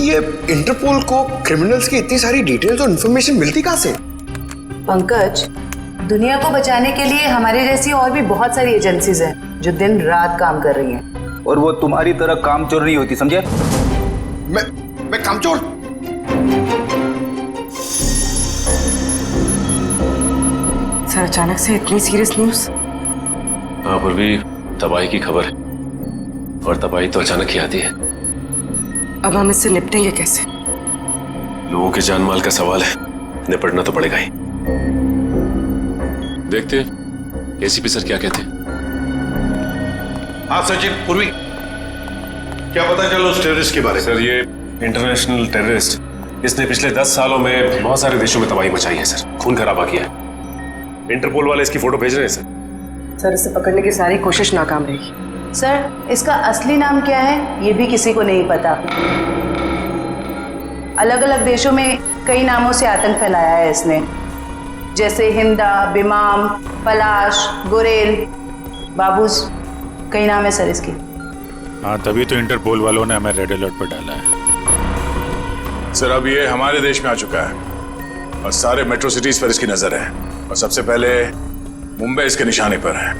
ये इंटरपोल को क्रिमिनल्स की इतनी सारी डिटेल्स और इन्फॉर्मेशन मिलती कहाँ से? पंकज, दुनिया को बचाने के लिए हमारे जैसी और भी बहुत सारी एजेंसीज हैं जो दिन रात काम कर रही हैं। और वो तुम्हारी तरह कामचोर नहीं होती, समझे? मैं कामचोर? सर, अचानक से इतनी सीरियस न्यूज़? हाँ पूर्वी, तबाही की खबर है और तबाही तो अचानक ही आती है। अब हम इससे निपटेंगे कैसे? लोगों के जान माल का सवाल है, निपटना तो पड़ेगा ही। देखते एसीपी सर क्या कहते हैं। हाँ सचिन, पूर्वी, क्या पता चला उस टेररिस्ट के बारे में? सर ये इंटरनेशनल टेररिस्ट, इसने पिछले 10 सालों में बहुत सारे देशों में तबाही मचाई है सर, खून खराबा किया है। इंटरपोल वाले इसकी फोटो भेज रहे हैं सर। सर, इसे पकड़ने की सारी कोशिश नाकाम रही। सर, इसका असली नाम क्या है ये भी किसी को नहीं पता। अलग अलग देशों में कई नामों से आतंक फैलाया है इसने, जैसे हिंदा, बिमाम, पलाश, गुरेल, बाबूस, कई नाम है सर इसके। हाँ, तभी तो इंटरपोल वालों ने हमें रेड अलर्ट पर डाला है। सर अब ये हमारे देश में आ चुका है और सारे मेट्रो सिटीज पर इसकी नजर है और सबसे पहले मुंबई इसके निशाने पर है।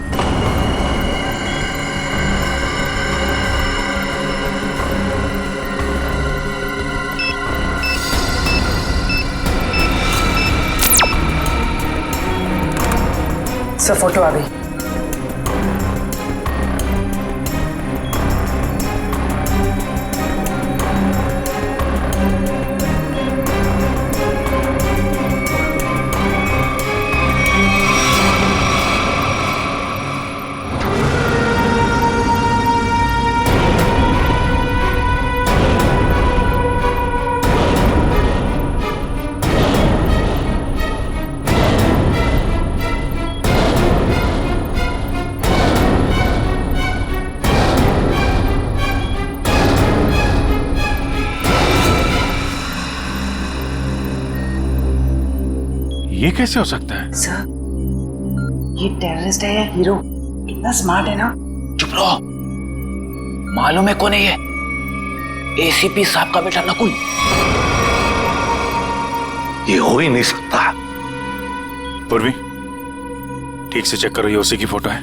सर, फोटो आ गई। ये कैसे हो सकता है? सर, ये टेररिस्ट है या हीरो? कितना स्मार्ट है ना। चुप रहो, मालूम है कौन है ये? एसीपी साहब का बेटा नकुल। ये हो ही नहीं सकता। पूर्वी, ठीक से चेक करो, ये उसी की फोटो है।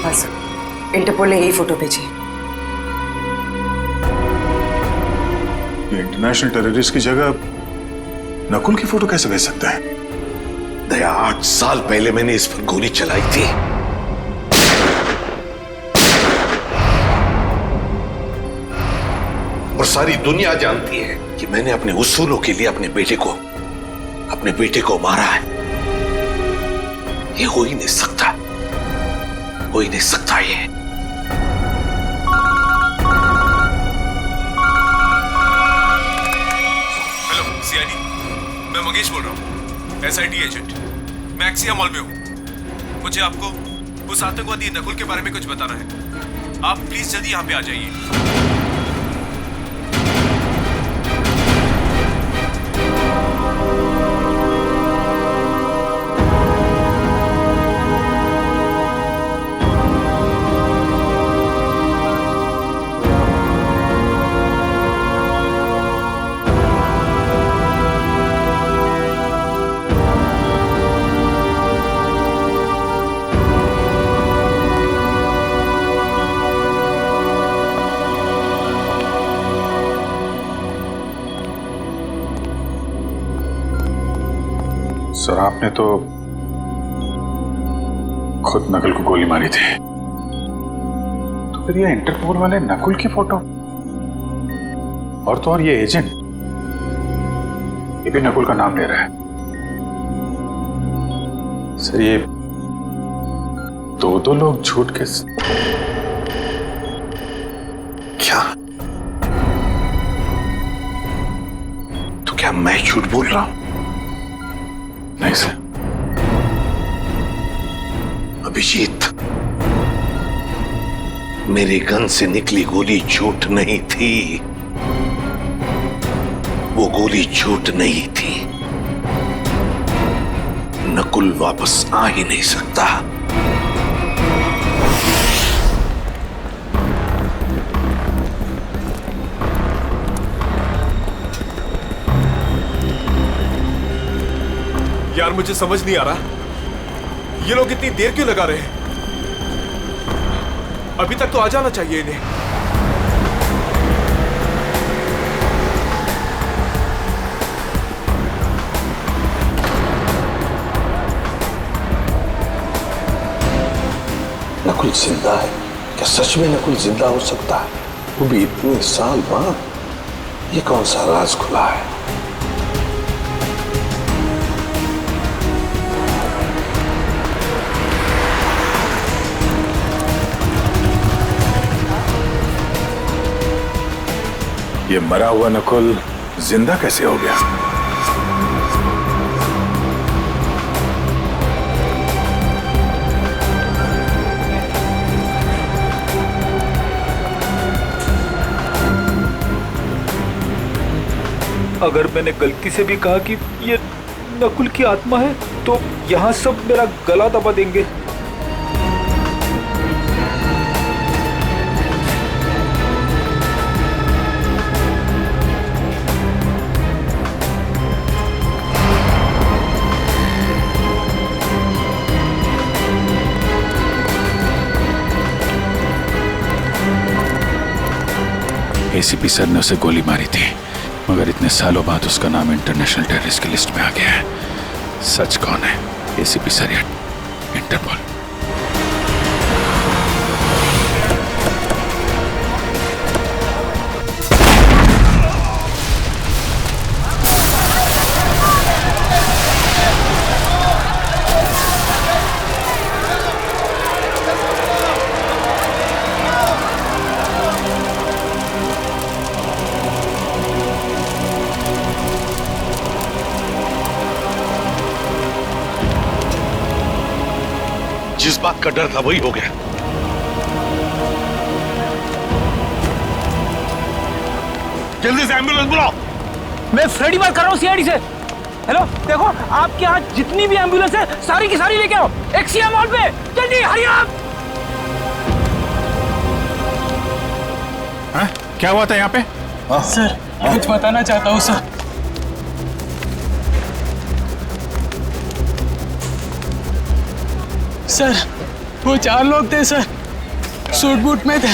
हाँ सर, इंटरपोल ने यही फोटो भेजी। ये इंटरनेशनल टेररिस्ट की जगह नकुल की फोटो कैसे भेज सकता है? दया, 8 साल पहले मैंने इस पर गोली चलाई थी। और सारी दुनिया जानती है कि मैंने अपने उसूलों के लिए अपने बेटे को मारा है। ये हो ही नहीं सकता, हो ही नहीं सकता ये। हेलो सीआईडी, मैं मंगेश बोल रहा हूँ, एसआईटी एजेंट। मैं एक्सिया मॉल में हूँ। मुझे आपको उस आतंकवादी नकुल के बारे में कुछ बताना है। आप प्लीज जल्दी यहाँ पे आ जाइए। सर, आपने तो खुद नकुल को गोली मारी थी, तो फिर ये इंटरपोल वाले नकुल की फोटो और तो और ये एजेंट, ये भी नकुल का नाम ले रहा है। सर, ये दो लोग झूठ के क्या? तो क्या मैं झूठ बोल रहा हूं? नहीं सर। अभिजीत, मेरे गन से निकली गोली झूठ नहीं थी। वो गोली झूठ नहीं थी। नकुल वापस आ ही नहीं सकता। यार मुझे समझ नहीं आ रहा, ये लोग इतनी देर क्यों लगा रहे हैं? अभी तक तो आ जाना चाहिए इन्हें। नकुल जिंदा है क्या? सच में नकुल जिंदा हो सकता है? वो भी इतने साल बाद? ये कौन सा राज खुला है? ये मरा हुआ नकुल जिंदा कैसे हो गया? अगर मैंने गलती से भी कहा कि ये नकुल की आत्मा है तो यहाँ सब मेरा गला दबा देंगे। एसीपी सर ने उसे गोली मारी थी, मगर इतने सालों बाद उसका नाम इंटरनेशनल टेररिस्ट की लिस्ट में आ गया है। सच कौन है, एसीपी सर या इंटरपोल? जिस बात का डर था वही हो गया। जल्दी से एम्बुलेंस बुलाओ। मैं फ्रेडी बात कर रहा हूँ सीआईडी से। हेलो, देखो आपके यहाँ जितनी भी एम्बुलेंस है सारी की सारी लेके आओ एक्सिया मॉल पे, जल्दी हरी आप। हाँ? क्या हुआ था यहाँ पे? सर कुछ बताना चाहता हूँ सर। सर वो 4 लोग थे सर, सूट बूट में थे।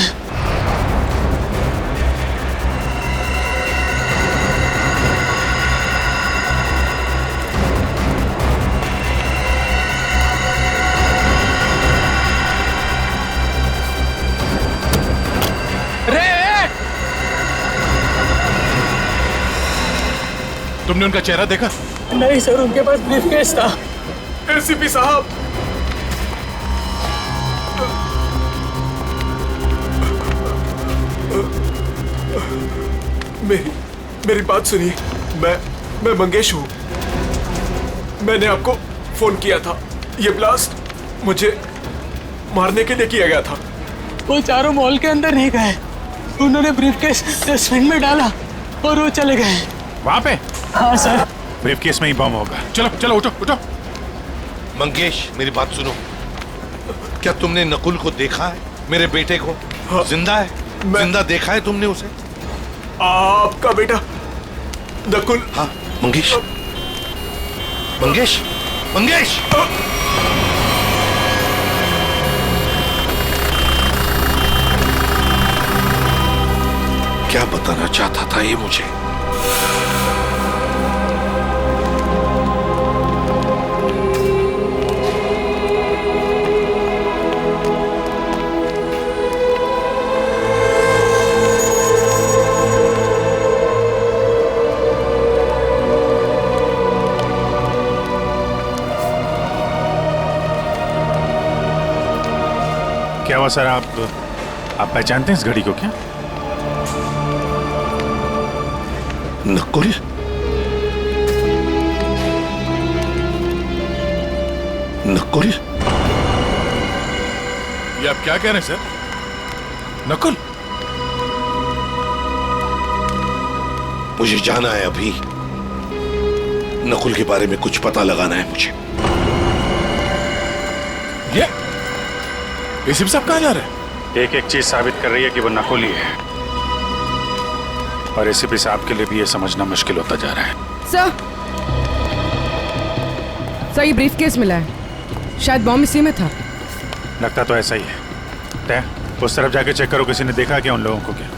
तुमने उनका चेहरा देखा? नहीं सर, उनके पास ब्रीफकेस था। एसीपी साहब, मेरी बात सुनिए। मैं मंगेश हूँ। मैंने आपको फोन किया था। ये ब्लास्ट मुझे मारने के लिए किया गया था। वो चारों मॉल के अंदर नहीं गए, उन्होंने ब्रीफकेस डस्टबिन में डाला और वो चले गए। वहां पे? हाँ सर। ब्रीफकेस में ही बम होगा। चलो चलो उठो उठो। मंगेश मेरी बात सुनो, क्या तुमने नकुल को देखा है? मेरे बेटे को? हाँ, जिंदा है? जिंदा देखा है तुमने उसे? आपका बेटा नकुल? हाँ मंगेश, मंगेश, मंगेश। क्या बताना चाहता था ये मुझे? क्या हुआ सर? आप पहचानते हैं इस घड़ी को क्या? नकुल? नकुल? ये आप क्या कह रहे हैं सर? नकुल? मुझे जाना है अभी। नकुल के बारे में कुछ पता लगाना है मुझे। ये एसीपी साहब कहाँ जा रहे हैं? एक एक चीज साबित कर रही है कि वो नकुल ही है, और एसीपी साहब के लिए भी ये समझना मुश्किल होता जा रहा है। सर, सही ब्रीफकेस मिला है, शायद बॉम्ब इसी में था। लगता तो ऐसा ही है। तय उस तरफ जाके चेक करो, किसी ने देखा क्या उन लोगों को क्या।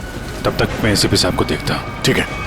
तब तक मैं एसीपी साहब को देखता हूँ। ठीक है।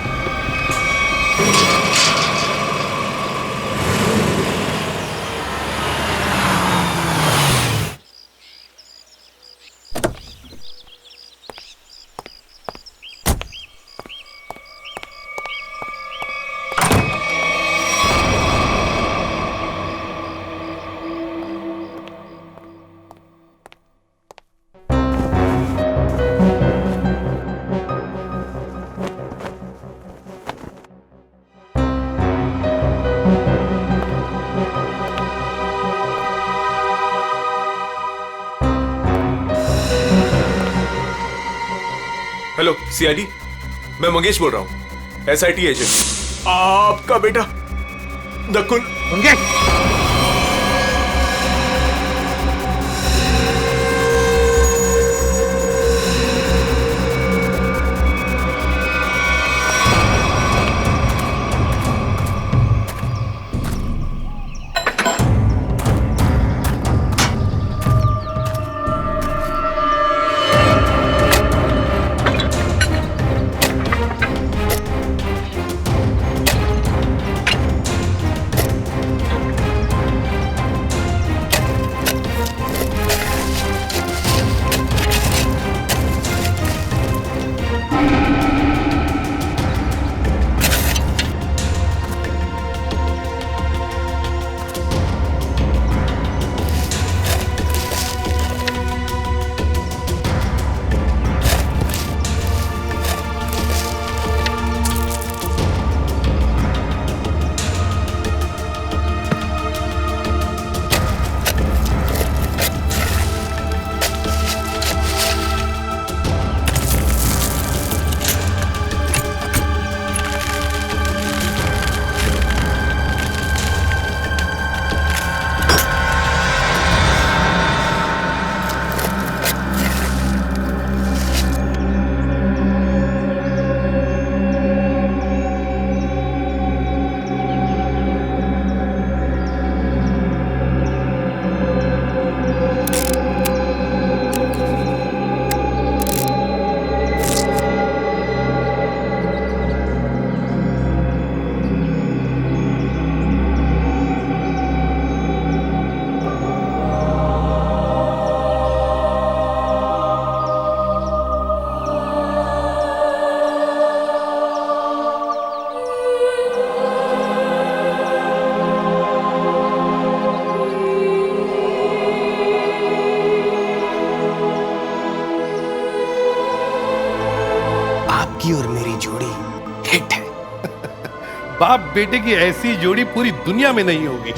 हेलो सीआईडी, मैं मंगेश बोल रहा हूँ, एसआईटी एजेंट। आपका बेटा नकुल। मंगेश, आपकी और मेरी जोड़ी हिट है। बाप बेटे की ऐसी जोड़ी पूरी दुनिया में नहीं होगी।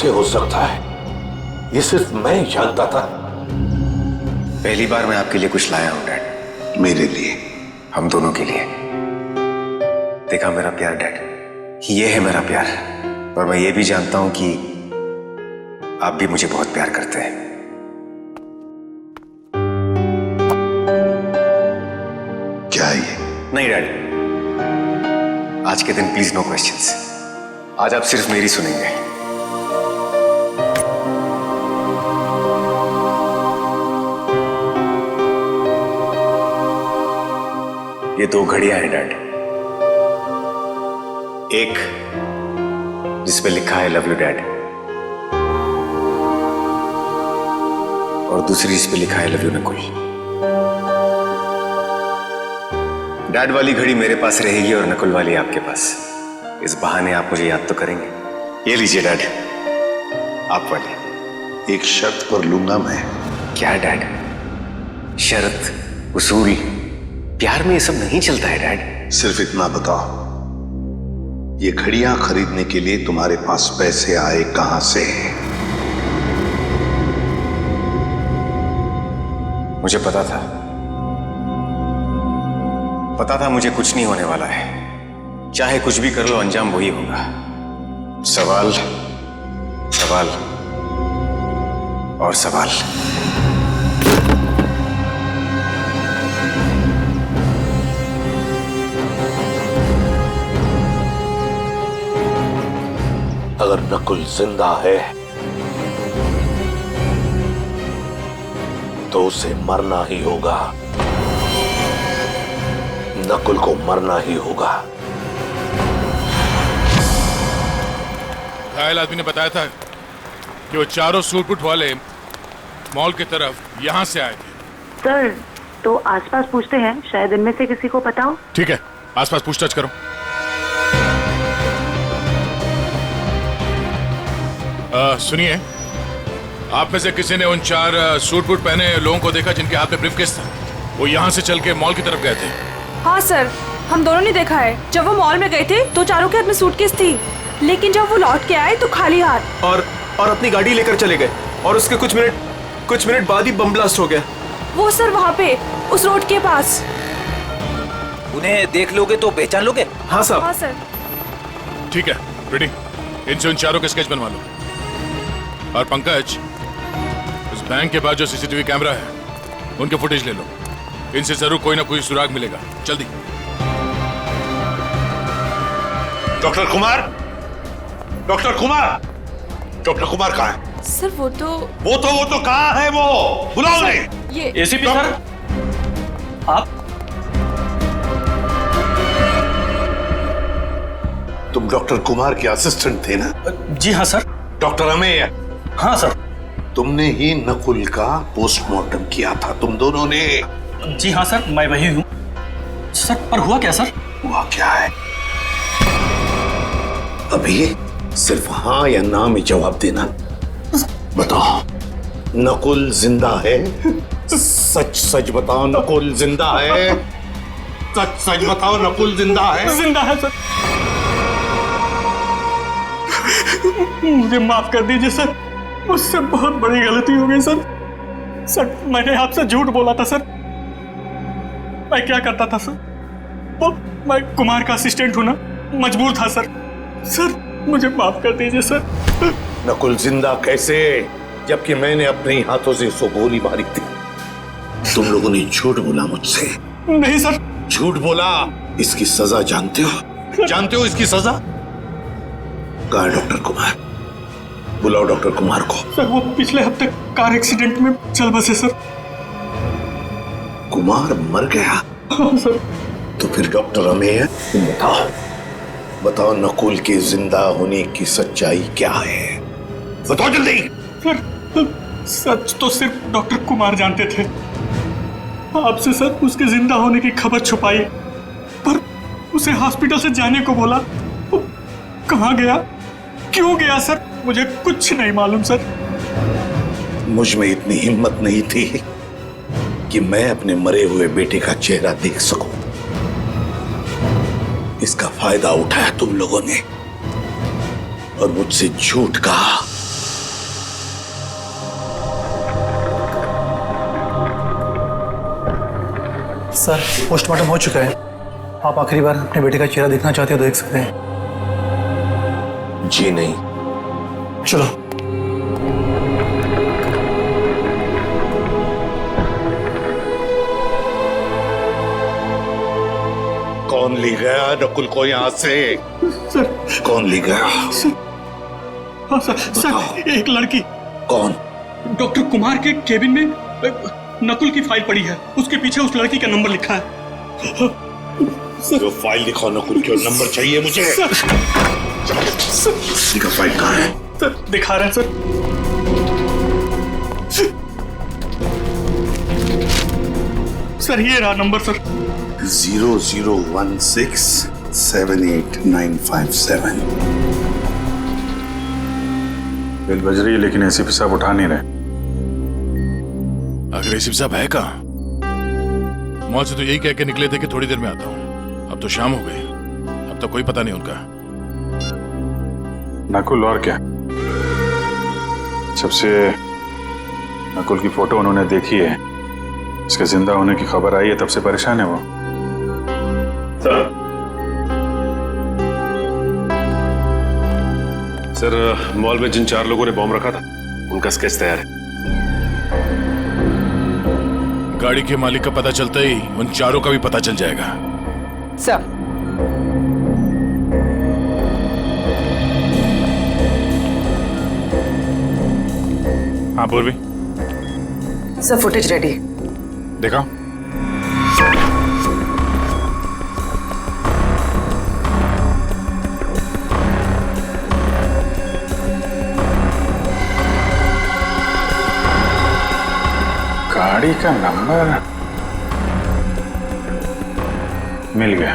कैसे हो सकता है? ये सिर्फ मैं ही जानता था। पहली बार मैं आपके लिए कुछ लाया हूं डैड। मेरे लिए? हम दोनों के लिए। देखा मेरा प्यार डैड, ये है मेरा प्यार। और मैं ये भी जानता हूं कि आप भी मुझे बहुत प्यार करते हैं। क्या ये? नहीं डैड, आज के दिन प्लीज नो क्वेश्चंस। आज आप सिर्फ मेरी सुनेंगे। ये 2 घड़ियां हैं डैड। एक जिसपे लिखा है लव यू डैड, और दूसरी जिसपे लिखा है लव यू नकुल। डैड वाली घड़ी मेरे पास रहेगी और नकुल वाली आपके पास। इस बहाने आप मुझे याद तो करेंगे। ये लीजिए डैड, आप वाली। एक शर्त पर लूंगा मैं। क्या डैड? शर्त, उसूल, प्यार में ये सब नहीं चलता है डैड। सिर्फ इतना बताओ, ये घड़ियां खरीदने के लिए तुम्हारे पास पैसे आए कहां से? मुझे पता था मुझे कुछ नहीं होने वाला है। चाहे कुछ भी कर लो, अंजाम वही होगा। सवाल, सवाल और सवाल। अगर नकुल जिंदा है तो उसे मरना ही होगा। नकुल को मरना ही होगा। घायल आदमी ने बताया था कि वो चारों सूटबूट वाले मॉल की तरफ यहां से आए थे। सर, तो आसपास पूछते हैं, शायद इनमें से किसी को पता हो। ठीक है, आसपास पूछताछ करो। सुनिए, आप में से किसी ने उन 4 सूट बूट पहने लोगों को देखा जिनके हाथ में ब्रीफकेस था? वो यहाँ से चल के मॉल की तरफ गए थे। हाँ सर, हम दोनों ने देखा है। जब वो मॉल में गए थे तो चारों के हाथ में सूटकेस थी, लेकिन जब वो लौट के आए तो खाली हाथ। और अपनी गाड़ी लेकर चले गए और उसके कुछ मिनट बाद ही बम ब्लास्ट हो गया। वो सर वहाँ पे उस रोड के पास। उन्हें देख लोगे तो पहचान लोगे? हाँ साहब। हाँ सर। ठीक है, रेडी। इनसे उन चारों के स्केच बनवा लो। और पंकज, उस बैंक के बाद जो सीसीटीवी कैमरा है उनके फुटेज ले लो। इनसे जरूर कोई ना कोई सुराग मिलेगा। जल्दी। Doctor Kumar, doctor Kumar, doctor Kumar कहाँ है? सर वो तो कहाँ है? वो बुलाओ उन्हें। ये एसीपी सर, आप? तुम डॉक्टर कुमार के असिस्टेंट थे ना? जी हाँ सर। डॉक्टर अमेय? हाँ सर। तुमने ही नकुल का पोस्टमार्टम किया था, तुम दोनों ने? जी हाँ सर, मैं वही हूँ सर। पर हुआ क्या सर? हुआ क्या है? अभी सिर्फ हाँ या ना में जवाब देना। बताओ, नकुल जिंदा है? सच सच बताओ, नकुल जिंदा है? सच सच बताओ, नकुल जिंदा है? जिंदा है सर। मुझे माफ कर दीजिए सर, मुझसे बहुत बड़ी गलती हो गई सर। सर, मैंने आपसे झूठ बोला था सर। मैं क्या करता था सर? वो मैं कुमार का असिस्टेंट हूं ना, मजबूर था सर। सर, मुझे माफ कर दीजिए सर। नकुल जिंदा कैसे, जबकि मैंने अपने हाथों से उसको गोली मारी थी? तुम लोगों ने झूठ बोला मुझसे। नहीं सर। झूठ बोला। इसकी सजा जानते हो? जानते हो इसकी सजा? कहाँ है डॉक्टर कुमार? बुलाओ डॉक्टर कुमार को। सर, वो पिछले हफ्ते कार एक्सीडेंट में चल बसे सर। कुमार मर गया? हाँ सर। तो फिर डॉक्टर अमेय, तुम बताओ नकुल के जिंदा होने की सच्चाई क्या है? बताओ जल्दी। सर, सच तो सिर्फ डॉक्टर कुमार जानते थे। आपसे सर उसके जिंदा होने की खबर छुपाई, पर उसे हॉस्पिटल से जाने को बोला। वो कहाँ गया, क्यों गया सर, मुझे कुछ नहीं मालूम सर। मुझ में इतनी हिम्मत नहीं थी कि मैं अपने मरे हुए बेटे का चेहरा देख सकूं। इसका फायदा उठाया तुम लोगों ने और मुझसे झूठ कहा। सर पोस्टमार्टम हो चुका है। आप आखिरी बार अपने बेटे का चेहरा देखना चाहते हो तो देख सकते हैं। जी नहीं। चलो। कौन ले गया नकुल को यहाँ से? सर कौन ले गया? हाँ सर एक लड़की। कौन? डॉक्टर कुमार के केबिन में नकुल की फाइल पड़ी है, उसके पीछे उस लड़की का नंबर लिखा है। जो फाइल दिखाओ नकुल की, नंबर चाहिए मुझे। इसका फाइल कहाँ है? सर दिखा रहे हैं सर। सर ये रहा नंबर सर। 0016789557। बिल बज रही है लेकिन एसीपी साहब उठा नहीं रहे। आखिर एसीपी साहब है कहाँ? मॉल से तो यही कह के निकले थे कि थोड़ी देर में आता हूँ। अब तो शाम हो गई, अब तो कोई पता नहीं उनका। नकुल और क्या? सबसे नकुल की फोटो उन्होंने देखी है, इसके जिंदा होने की खबर आई है, तब से परेशान है वो। सर मॉल में जिन 4 लोगों ने बॉम्ब रखा था उनका स्केच तैयार है। गाड़ी के मालिक का पता चलता ही उन 4 का भी पता चल जाएगा। सर हाँ पूर्वी, सर फुटेज रेडी। देखा? गाड़ी का नंबर मिल गया।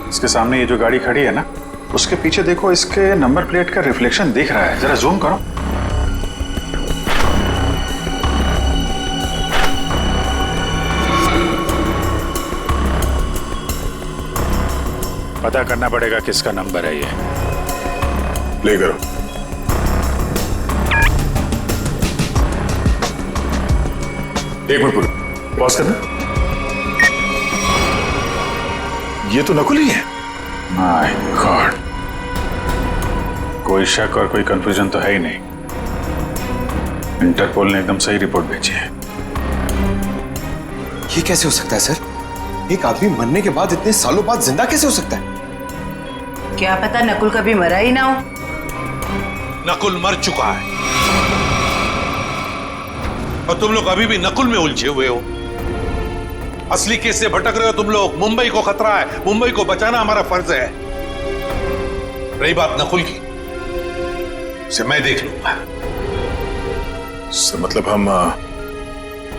इसके सामने ये जो गाड़ी खड़ी है ना, उसके पीछे देखो, इसके नंबर प्लेट का रिफ्लेक्शन दिख रहा है। जरा जूम करो। पता करना पड़ेगा किसका नंबर है ये। प्ले करो। एक मिनट पॉज करना। ये तो नकुल ही है। माय गॉड, कोई शक और कोई कंफ्यूजन तो है ही नहीं। इंटरपोल ने एकदम सही रिपोर्ट भेजी है। ये कैसे हो सकता है सर? एक आदमी मरने के बाद इतने सालों बाद जिंदा कैसे हो सकता है? क्या पता नकुल कभी मरा ही ना हो। नकुल मर चुका है और तुम लोग अभी भी नकुल में उलझे हुए हो। असली केस से भटक रहे हो तुम लोग। मुंबई को खतरा है, मुंबई को बचाना हमारा फर्ज है। रही बात नकुल की, से मैं देख लूंगा। सर मतलब हम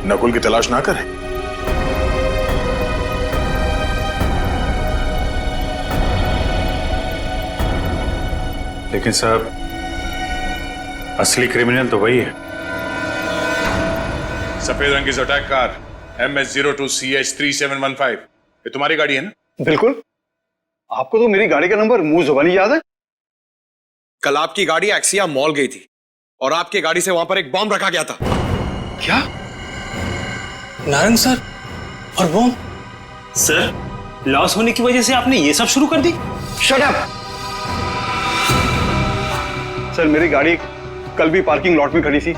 नकुल की तलाश ना करें? लेकिन साहब असली क्रिमिनल तो वही है। सफेद रंग की अटैक कार MS02CH3715, ये तुम्हारी गाड़ी है ना? बिल्कुल। आपको तो मेरी गाड़ी का नंबर मुंह जुबानी याद है। कल आपकी गाड़ी एक्सिया मॉल गई थी और आपकी गाड़ी से वहां पर एक बॉम्ब रखा गया था। क्या? नारायण सर और बॉम्ब? सर लॉस होने की वजह से आपने ये सब शुरू कर दी? Shut up! सर मेरी गाड़ी कल भी पार्किंग लॉट में खड़ी थी,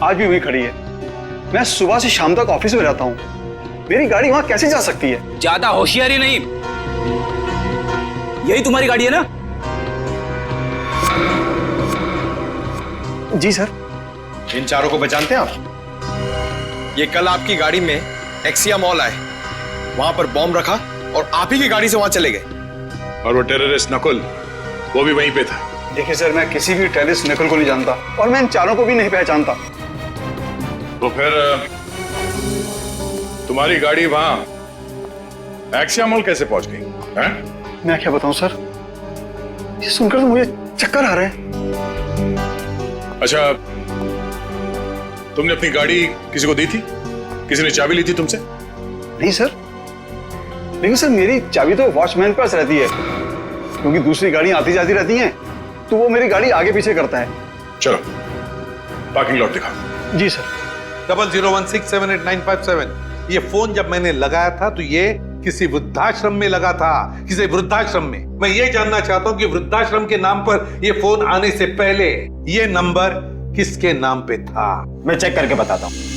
आज भी वहीं खड़ी है। मैं सुबह से शाम तक ऑफिस में रहता हूं, मेरी गाड़ी वहां कैसे जा सकती है? ज्यादा होशियारी नहीं। यही तुम्हारी गाड़ी है ना? जी सर। इन 4 को पहचानते हैं आप? ये कल आपकी गाड़ी में एक्सिया मॉल आए, वहां पर बॉम्ब रखा और आप ही की गाड़ी से वहां चले गए। और वो टेररिस्ट नकुल, वो भी वहीं पे था। देखिए सर, मैं किसी भी टेररिस्ट नकुल को नहीं जानता और मैं इन 4 को भी नहीं पहचानता। तो फिर तुम्हारी गाड़ी वहां एक्सिया मॉल कैसे पहुंच गई? मैं क्या बताऊं सर, ये सुनकर तो मुझे चक्कर आ रहे हैं। अच्छा, तुमने अपनी गाड़ी किसी को दी थी? किसी ने चाबी ली थी तुमसे? नहीं सर, लेकिन सर मेरी चाबी तो वॉचमैन के पास रहती है, क्योंकि दूसरी गाड़ियां आती जाती रहती हैं, तो वो मेरी गाड़ी आगे पीछे करता है। चलो पार्किंग लॉट दिखाओ। जी सर। 0016789557 ये फोन जब मैंने लगाया था तो ये किसी वृद्धाश्रम में लगा था, किसी वृद्धाश्रम में। मैं ये जानना चाहता हूं कि वृद्धाश्रम के नाम पर ये फोन आने से पहले ये नंबर किसके नाम पे था? मैं चेक करके बताता हूं।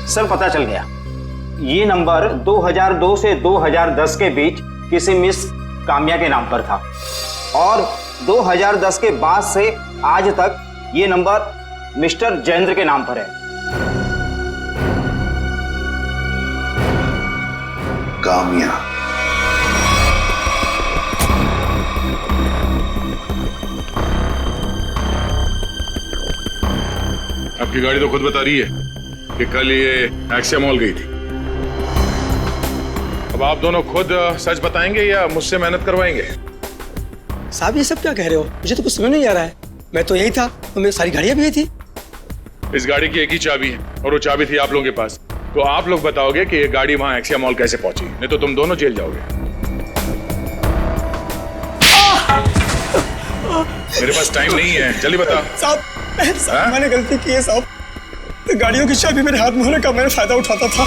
सर पता चल गया, ये नंबर 2002 से 2010 के बीच किसी मिस काम्या के नाम पर था और 2010 के बाद से आज तक ये नंबर मिस्टर जयेंद्र के नाम पर है। काम्या, आपकी गाड़ी तो खुद बता रही है कि कल ये एक्सिया मॉल गई थी। अब आप दोनों खुद सच बताएंगे या मुझसे मेहनत करवाएंगे? साहब ये सब क्या कह रहे हो? मुझे तो कुछ समझ नहीं आ रहा है। मैं तो यही था और मेरी सारी गाड़ियां भी यही थी। इस गाड़ी की एक ही चाबी है और वो चाबी थी आप लोगों के पास। तो आप लोग बताओगे कि ये गाड़ी वहां एक्सिया मॉल कैसे पहुंची, नहीं तो तुम दोनों जेल जाओगे। मेरे पास टाइम नहीं है, जल्दी बता। साहब मैंने गलती की है साहब। गाड़ियों की चाबी मेरे हाथ में होने का मैं फायदा उठाता था।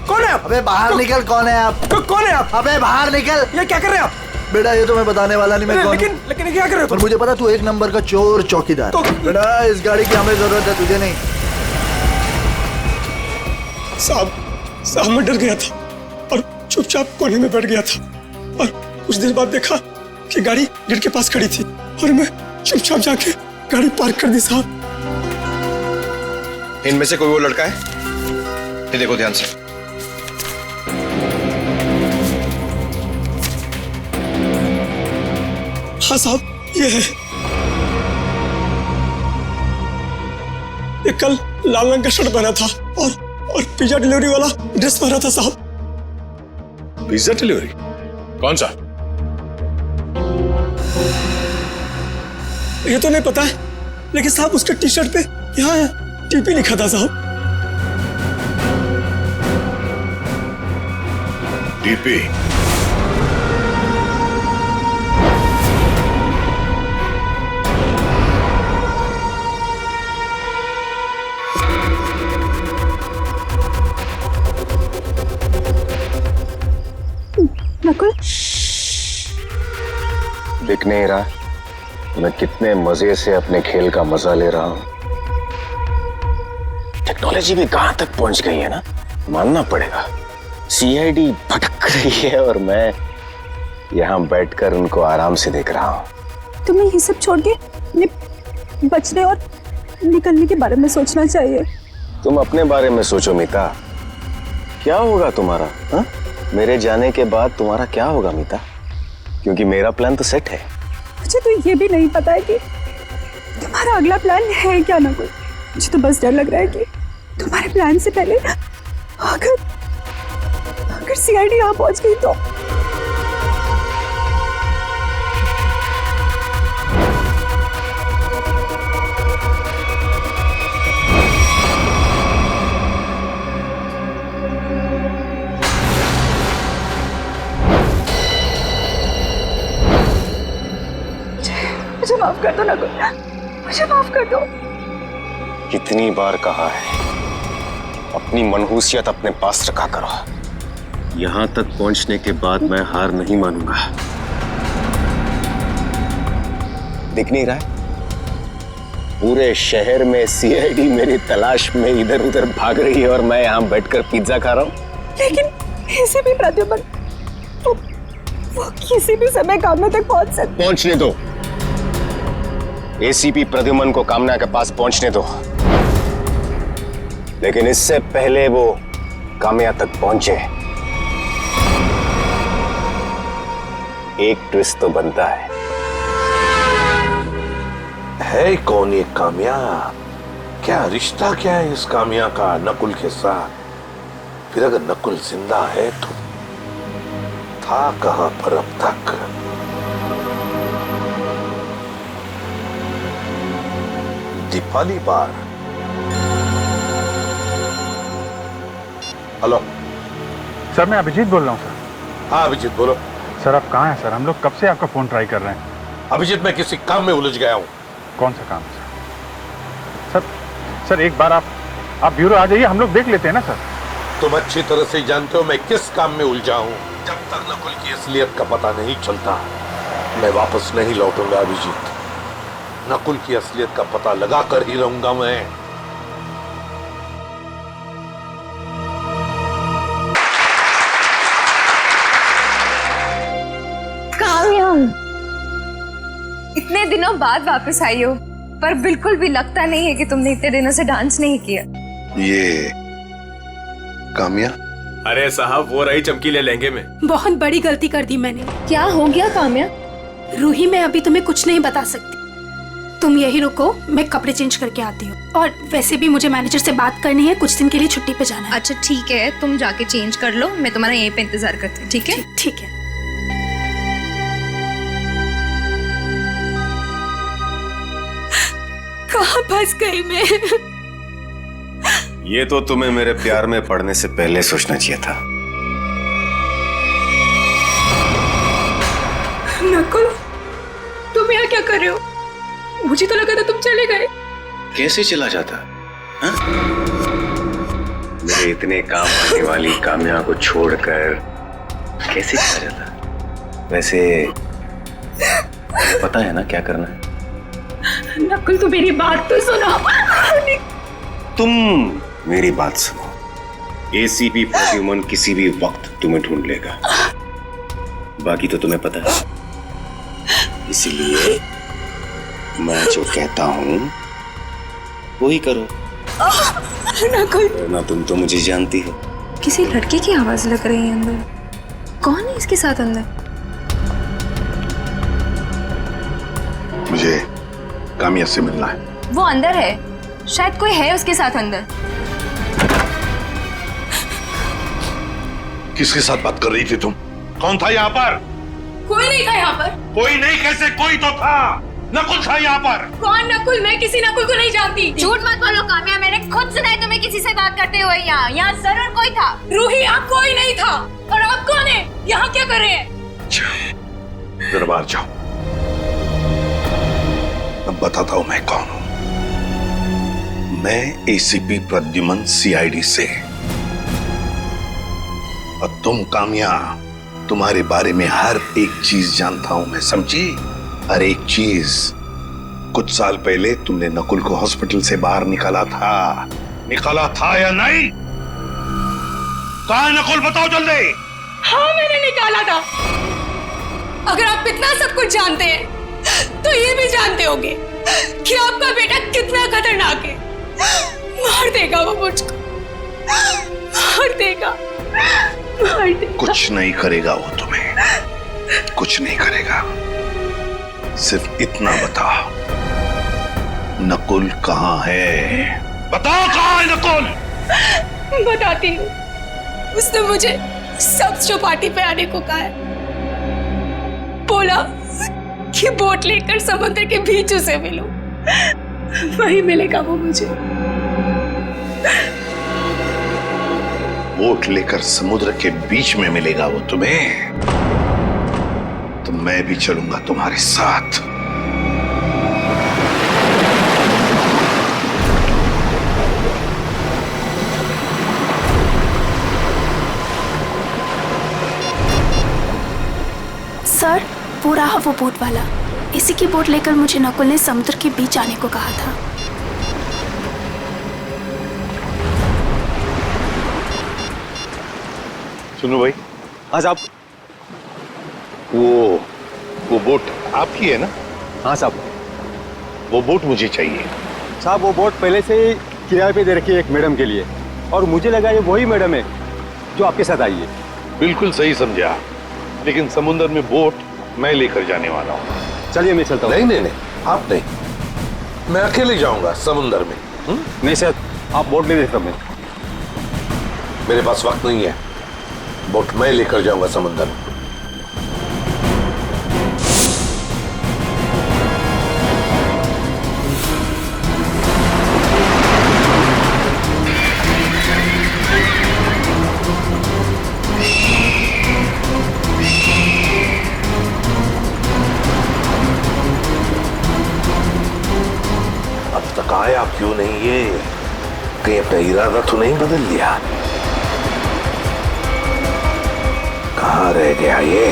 कौन है आप? अबे बाहर निकल, कौन है आप? कौन है आप? अबे बाहर निकल। ये क्या कर रहे हैं आप? बेटा ये तो मैं बताने वाला नहीं, मैं कौन। लेकिन क्या कर रहे हो? पर मुझे पता तू एक नंबर का चोर चौकीदार। बेटा इस गाड़ी की हमें जरूरत है, तुझे नहीं। साहब मैं डर गया था और चुपचाप कोने में बैठ गया था और कुछ देर बाद देखा कि गाड़ी गेट के पास खड़ी थी और मैं चुपचाप जाके गाड़ी पार्क कर दी। साहब इनमें से कोई वो लड़का है? ये देखो ध्यान से। हाँ साहब ये है। ये कल लाल रंग का शर्ट पहना था और पिज्जा डिलीवरी वाला ड्रेस पहना था। साहब पिज्जा डिलीवरी कौन सा? ये तो नहीं पता है, लेकिन साहब उसके टी शर्ट पे यहाँ टीपी लिखा था। साहब टीपी? नकुल दिख नहीं रहा मैं कितने मजे से अपने खेल का मजा ले रहा हूं। टेक्नोलॉजी भी कहां तक पहुंच गई है ना, मानना पड़ेगा। सीआईडी भटक रही है और मैं यहां बैठकर उनको आराम से देख रहा हूं। तुम्हें ये सब छोड़ के बचने और निकलने के बारे में सोचना चाहिए। तुम अपने बारे में सोचो मीता, क्या होगा तुम्हारा? हा? मेरे जाने के बाद तुम्हारा क्या होगा मीता? क्योंकि मेरा प्लान तो सेट है। मुझे तो ये भी नहीं पता है कि तुम्हारा अगला प्लान है क्या ना कोई। मुझे तो बस डर लग रहा है कि तुम्हारे प्लान से पहले अगर सीआईडी यहाँ पहुंच गई तो। मुझे माफ कर दो नकुल, मुझे माफ कर दो। कितनी बार कहा है अपनी मनहूसियत अपने पास रखा करो। यहां तक पहुंचने के बाद मैं हार नहीं मानूंगा। दिख नहीं रहा है? पूरे शहर में सीआईडी मेरी तलाश में इधर उधर भाग रही है और मैं यहां बैठकर पिज्जा खा रहा हूं। लेकिन ऐसे भी प्रद्युमन वो किसी भी समय कामना तक पहुंच सकते। पहुंचने दो, एसीपी प्रद्युमन को कामना के पास पहुंचने दो, लेकिन इससे पहले वो कामया तक पहुंचे एक ट्विस्ट तो बनता है कौन ये कामया? क्या रिश्ता क्या है इस कामया का नकुल के साथ? फिर अगर नकुल जिंदा है तो था कहां पर अब तक? पहली बार। हेलो सर, मैं अभिजीत बोल रहा हूँ सर। हाँ अभिजीत बोलो। सर आप कहाँ हैं सर? हम लोग कब से आपका फोन ट्राई कर रहे हैं। अभिजीत मैं किसी काम में उलझ गया हूँ। कौन सा काम है सर? सर एक बार आप ब्यूरो आ जाइए, हम लोग देख लेते हैं ना सर। तुम अच्छी तरह से जानते हो मैं किस काम में उलझा हूँ। जब तक नकुल की असलियत का पता नहीं चलता मैं वापस नहीं लौटूंगा अभिजीत। नकुल की असलियत का पता लगा कर ही रहूंगा मैं। काम्या, इतने दिनों बाद वापस आई हो, पर बिल्कुल भी लगता नहीं है कि तुमने इतने दिनों से डांस नहीं किया। ये काम्या? अरे साहब वो रही चमकीले लहंगे में। बहुत बड़ी गलती कर दी मैंने। क्या हो गया काम्या? रूही, मैं अभी तुम्हें कुछ नहीं बता सकती। तुम यही रुको, मैं कपड़े चेंज करके आती हूँ। और वैसे भी मुझे मैनेजर से बात करनी है, कुछ दिन के लिए छुट्टी पे जाना है। अच्छा ठीक है, तुम जाके चेंज कर लो, मैं तुम्हारा यहीं पे इंतजार करती हूँ। ठीक है? ठीक है। कहाँ फंस गई मैं? ये तो तुम्हें मेरे प्यार में पड़ने से पहले सोचना चाहिए था। नकुल, तुम यहाँ क्या कर रहे हो? मुझे तो लगा था तुम चले गए। कैसे चला जाता? मेरे इतने काम आने वाली काम्या को छोड़कर कैसे चला जाता? वैसे पता है ना क्या करना है? नकुल, तू मेरी बात तो सुनो। तुम मेरी बात सुनो। एसीपी प्रद्युमन किसी भी वक्त तुम्हें ढूंढ लेगा, बाकी तो तुम्हें पता है। इसलिए मैं जो कहता हूं वही करो। नकुल, ना तुम तो मुझे जानती हो। किसी लड़के की आवाज लग रही है अंदर। कौन है इसके साथ अंदर? मुझे काम्या से मिलना है। वो अंदर है, शायद कोई है उसके साथ अंदर। किसके साथ बात कर रही थी तुम? कौन था यहाँ पर? कोई नहीं था यहाँ पर। कोई नहीं कैसे? कोई तो था। नकुल था यहाँ पर। कौन नकुल? मैं किसी नकुल को नहीं जानती। झूठ मत बोलो काम्या, मैंने खुद सुना है तुम्हें किसी से बात करते हुए। यहाँ जरूर कोई था। रूही, यहाँ कोई नहीं था। और आप कौन है? यहाँ क्या कर रहे हैं? जरा बाहर जाओ, अब बताता हूं मैं कौन हूं। मैं एसीपी प्रद्युमन सीआईडी से। और तुम काम्या, तुम्हारे बारे में हर एक चीज जानता हूं मैं, समझी? हर एक चीज। कुछ साल पहले तुमने नकुल को हॉस्पिटल से बाहर निकाला था या नहीं? कहां नकुल, बताओ जल्दी। हाँ, मैंने निकाला था। अगर आप इतना सब कुछ जानते हैं तो ये भी जानते होंगे कि आपका बेटा कितना खतरनाक है। मार देगा वो मुझको, मार देगा, मार देगा। कुछ नहीं करेगा वो तुम्हें, कुछ नहीं करेगा। सिर्फ इतना बताओ, नकुल कहाँ है? बताओ कहाँ है नकुल? बताती हूँ। उसने मुझे सब्ज चौपाटी पे आने को कहा है। बोला कि बोट लेकर समुद्र के बीच उसे मिलो, वही मिलेगा वो मुझे। बोट लेकर समुद्र के बीच में मिलेगा वो तुम्हें? तो मैं भी चलूंगा तुम्हारे साथ। सर, वो रहा वो बोट वाला। इसी की बोट लेकर मुझे नकुल ने समुद्र के बीच आने को कहा था। सुनो भाई, आज आप वो बोट आपकी है ना? हाँ साहब। वो बोट मुझे चाहिए। साहब वो बोट पहले से ही किराए पे दे रखी है एक मैडम के लिए, और मुझे लगा ये वही मैडम है जो आपके साथ आई है। बिल्कुल सही समझा, लेकिन समुद्र में बोट मैं लेकर जाने वाला हूँ। चलिए मैं चलता हूँ। नहीं, आप नहीं, मैं अकेले जाऊंगा समुद्र में। नहीं सर, आप बोट ले लेते। मेरे पास वक्त नहीं है, बोट मैं लेकर जाऊंगा समुद्र में। क्यों नहीं ये? कहीं अपना इरादा तो नहीं बदल लिया? कहां रह गया ये?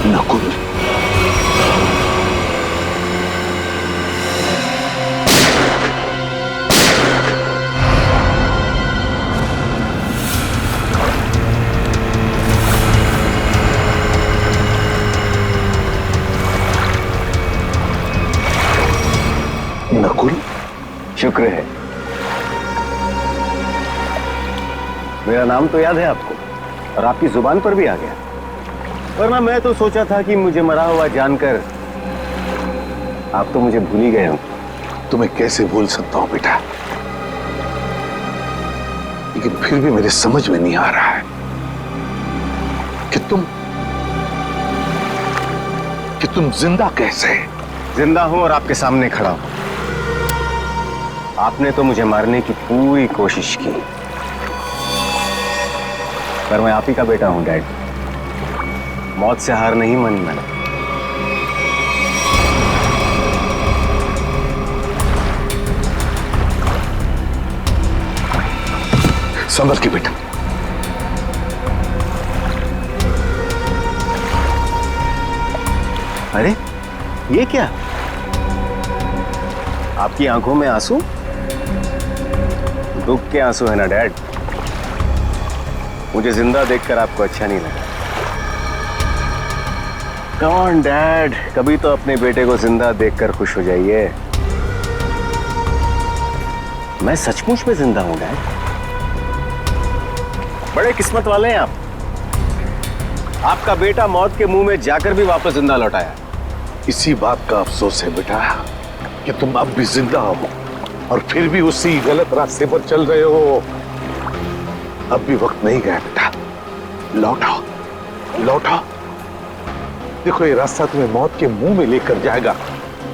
नकुल, नकुल, शुक्र है। मेरा नाम तो याद है आपको और आपकी जुबान पर भी आ गया, वरना मैं तो सोचा था कि मुझे मरा हुआ जानकर आप तो मुझे भूल ही गए हो। तुम्हें कैसे भूल सकता हूं बेटा, लेकिन फिर भी मेरे समझ में नहीं आ रहा है कि तुम जिंदा कैसे? जिंदा हूं और आपके सामने खड़ा हूं। आपने तो मुझे मारने की पूरी कोशिश की, पर मैं आप ही का बेटा हूं डैड। मौत से हार नहीं मानी मैंने। संभल के बेटा। अरे ये क्या? आपकी आंखों में आंसू? दुख के आंसू है ना डैड? मुझे जिंदा देखकर आपको अच्छा नहीं लगा। कम ऑन डैड, कभी तो अपने बेटे को जिंदा देखकर खुश हो जाइए। मैं सचमुच में जिंदा हूं डैड। बड़े किस्मत वाले हैं आप। आपका बेटा मौत के मुंह में जाकर भी वापस जिंदा लौट आया। इसी बात का अफसोस है बेटा कि तुम अब भी जिंदा हो और फिर भी उसी गलत रास्ते पर चल रहे हो। अब भी वक्त नहीं गया बेटा, लौटाओ लौटाओ। देखो ये रास्ता तुम्हें मौत के मुंह में लेकर जाएगा।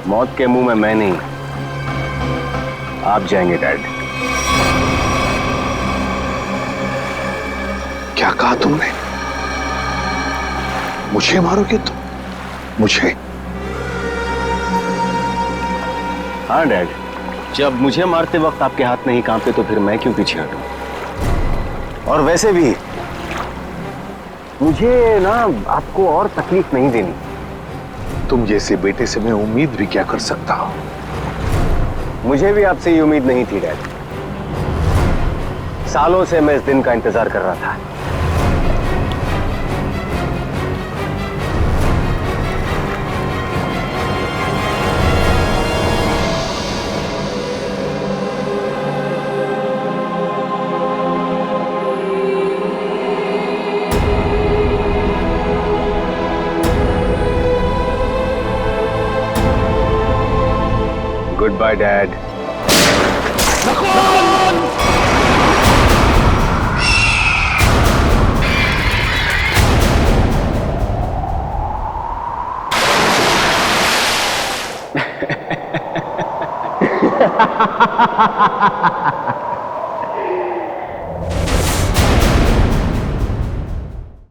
मौत के मुंह में मैं नहीं, आप जाएंगे डैड। क्या कहा तुमने? मुझे मारोगे तुम? मुझे? हाँ डैड, जब मुझे मारते वक्त आपके हाथ नहीं कांपते तो फिर मैं क्यों पीछे हटूं? और वैसे भी मुझे ना आपको और तकलीफ नहीं देनी। तुम जैसे बेटे से मैं उम्मीद भी क्या कर सकता हूं? मुझे भी आपसे ये उम्मीद नहीं थी डैड। सालों से मैं इस दिन का इंतजार कर रहा था। Goodbye, Dad.